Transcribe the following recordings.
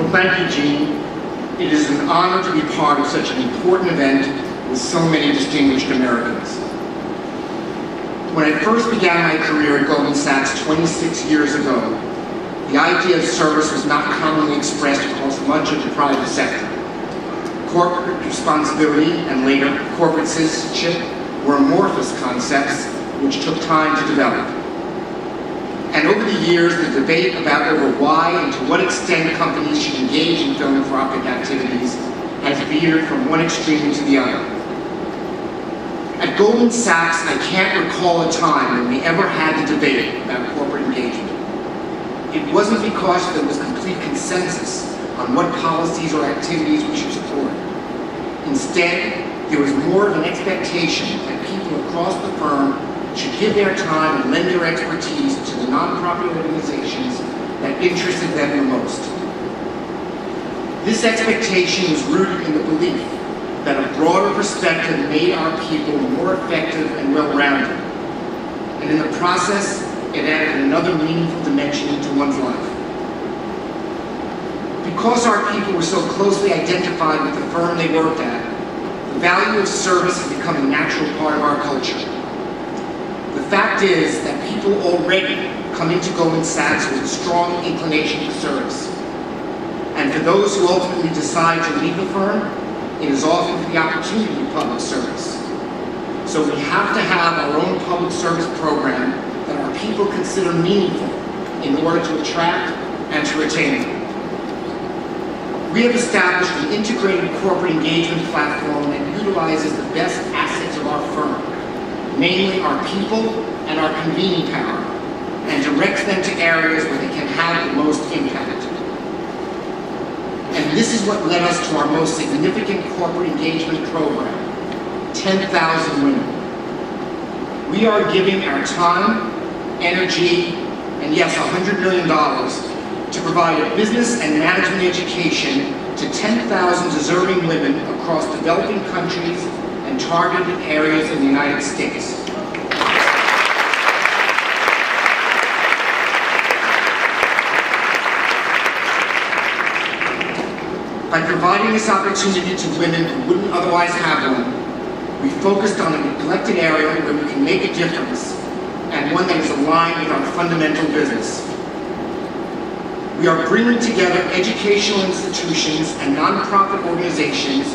Well, thank you, Jean. It is an honor to be part of such an important event with so many distinguished Americans. When I first began my career at Goldman Sachs 26 years ago, the idea of service was not commonly expressed across much of the private sector. Corporate responsibility and later corporate citizenship were amorphous concepts which took time to develop. And over the years, the debate about over why and to what extent companies should engage in philanthropic activities has veered from one extreme to the other. At Goldman Sachs, I can't recall a time when we ever had a debate about corporate engagement. It wasn't because there was complete consensus on what policies or activities we should support. Instead, there was more of an expectation that people across the firm should give their time and lend their expertise to the nonprofit organizations that interested them the most. This expectation was rooted in the belief that a broader perspective made our people more effective and well-rounded, and in the process, it added another meaningful dimension into one's life. Because our people were so closely identified with the firm they worked at, the value of service has become a natural part of our culture. The fact is that people already come into Goldman Sachs with a strong inclination for service. And for those who ultimately decide to leave the firm, it is often for the opportunity of public service. So we have to have our own public service program that our people consider meaningful in order to attract and to retain them. We have established an integrated corporate engagement platform that utilizes the best assets of our firm, namely our people and our convening power, and directs them to areas where they can have the most impact. And this is what led us to our most significant corporate engagement program, 10,000 Women. We are giving our time, energy, and yes, $100 million to provide a business and management education to 10,000 deserving women across developing countries and targeted areas in the United States. By providing this opportunity to women who wouldn't otherwise have one, we focused on a neglected area where we can make a difference, and one that is aligned with our fundamental business. We are bringing together educational institutions and nonprofit organizations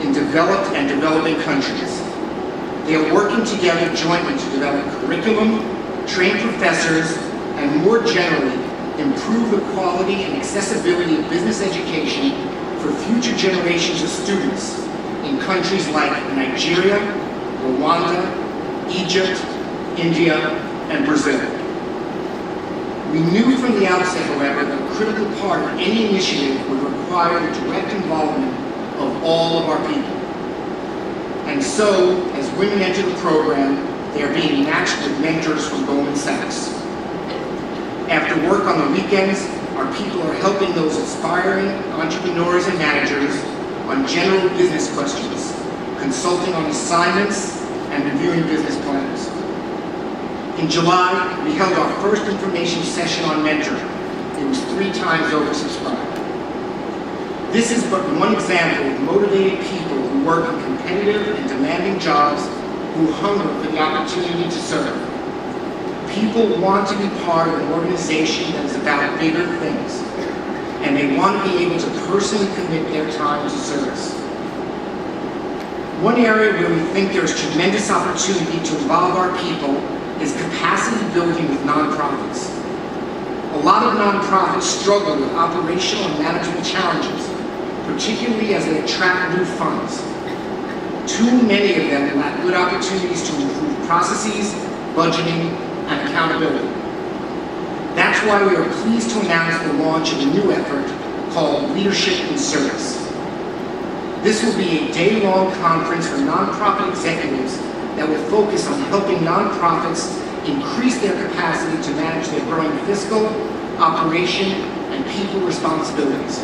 in developed and developing countries. They are working together jointly to develop curriculum, train professors, and more generally, improve the quality and accessibility of business education for future generations of students in countries like Nigeria, Rwanda, Egypt, India, and Brazil. We knew from the outset, however, that a critical part of any initiative would require the direct involvement of all of our people. And so, as women enter the program, they are being matched with mentors from Goldman Sachs. After work on the weekends, our people are helping those aspiring entrepreneurs and managers on general business questions, consulting on assignments, and reviewing business plans. In July, we held our first information session on mentoring. It was 3 times oversubscribed. This is but one example of motivated people who work in competitive and demanding jobs who hunger for the opportunity to serve. People want to be part of an organization that is about bigger things, and they want to be able to personally commit their time to service. One area where we think there is tremendous opportunity to involve our people is capacity building with nonprofits. A lot of nonprofits struggle with operational and management challenges, particularly as they attract new funds. Too many of them lack good opportunities to improve processes, budgeting, and accountability. That's why we are pleased to announce the launch of a new effort called Leadership in Service. This will be a day-long conference for nonprofit executives that will focus on helping nonprofits increase their capacity to manage their growing fiscal, operation, and people responsibilities.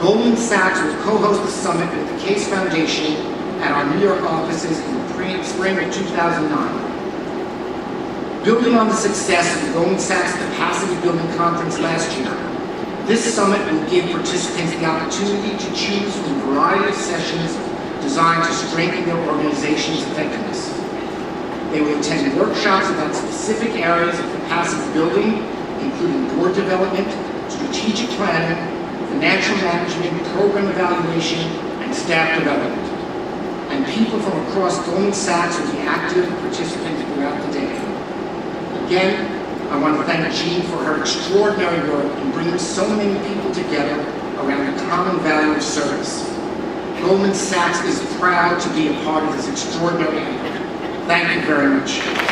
Goldman Sachs will co-host the summit with the Case Foundation at our New York offices in the spring of 2009. Building on the success of the Goldman Sachs Capacity Building Conference last year, This summit will give participants the opportunity to choose from a variety of sessions designed to strengthen their organization's effectiveness. They will attend workshops about specific areas of capacity building, including board development, strategic planning, financial management, program evaluation, and staff development. And people from across Goldman Sachs will be active participants throughout the day. Again, I want to thank Jean for her extraordinary work in bringing so many people together around the common value of service. Goldman Sachs is proud to be a part of this extraordinary effort. Thank you very much.